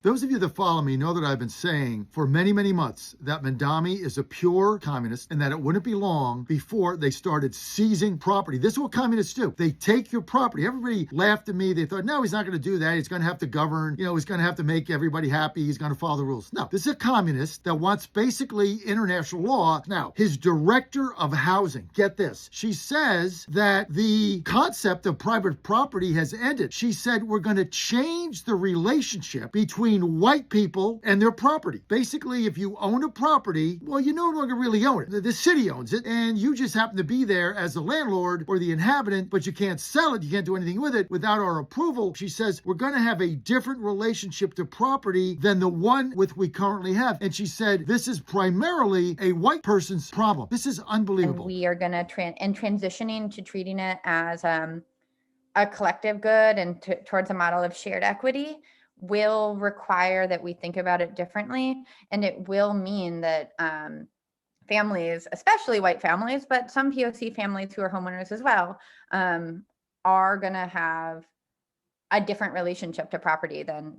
Those of you that follow me know that I've been saying for many, many months that Mamdani is a pure communist and that it wouldn't be long before they started seizing property. This is what communists do. They take your property. Everybody laughed at me. They thought, no, he's not going to do that. He's going to have to govern. He's going to have to make everybody happy. He's going to follow the rules. No, this is a communist that wants basically international law. Now, his director of housing, get this. She says that the concept of private property has ended. She said, we're going to change the relationship between white people and their property. Basically, if you own a property, well, you no longer really own it. The city owns it, and you just happen to be there as the landlord or the inhabitant, but you can't sell it. You can't do anything with it without our approval. She says, we're going to have a different relationship to property than the one with we currently have. And she said, this is primarily a white person's problem. This is unbelievable. And we are going to transitioning to treating it as a collective good and towards a model of shared equity will require that we think about it differently. And it will mean that families, especially white families, but some POC families who are homeowners as well, are going to have a different relationship to property than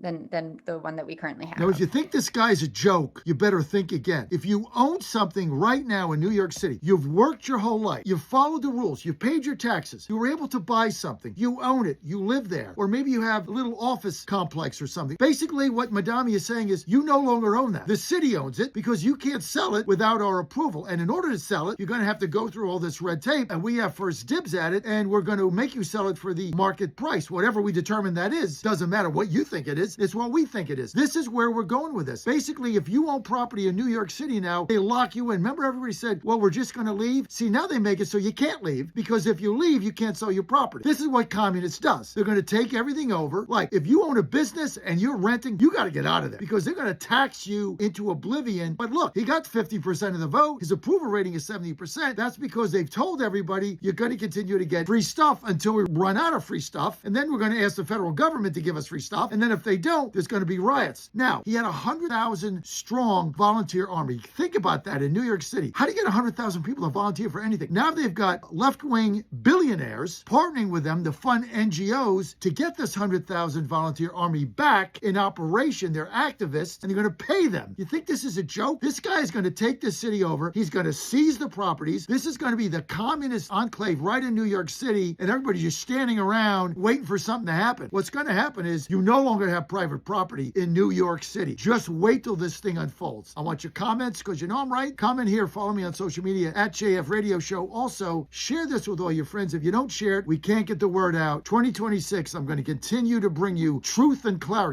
the one that we currently have. Now, if you think this guy's a joke, you better think again. If you own something right now in New York City, you've worked your whole life, you've followed the rules, you've paid your taxes, you were able to buy something, you own it, you live there, or maybe you have a little office complex or something. Basically, what Mamdani is saying is you no longer own that. The city owns it because you can't sell it without our approval. And in order to sell it, you're going to have to go through all this red tape, and we have first dibs at it, and we're going to make you sell it for the market price. Whatever we determine that is, doesn't matter what you think it is, it's what we think it is. This is where we're going with this. Basically, if you own property in New York City now, they lock you in. Remember everybody said, well, we're just going to leave? See, now they make it so you can't leave, because if you leave, you can't sell your property. This is what communists does. They're going to take everything over. Like, if you own a business and you're renting, you got to get out of there, because they're going to tax you into oblivion. But look, he got 50% of the vote. His approval rating is 70%. That's because they've told everybody you're going to continue to get free stuff until we run out of free stuff. And then we're going to ask the federal government to give us free stuff. And then if they don't, there's going to be riots. Now, he had 100,000 strong volunteer army. Think about that in New York City. How do you get 100,000 people to volunteer for anything? Now they've got left-wing billionaires partnering with them to fund NGOs to get this 100,000 volunteer army back in operation. They're activists, and they're going to pay them. You think this is a joke? This guy is going to take this city over. He's going to seize the properties. This is going to be the communist enclave right in New York City, and everybody's just standing around waiting for something to happen. What's going to happen is you no longer have private property in New York City. Just wait till this thing unfolds. I want your comments, because you know I'm right. Comment here. Follow me on social media at JF Radio Show. Also, share this with all your friends. If you don't share it, we can't get the word out. 2026, I'm going to continue to bring you truth and clarity.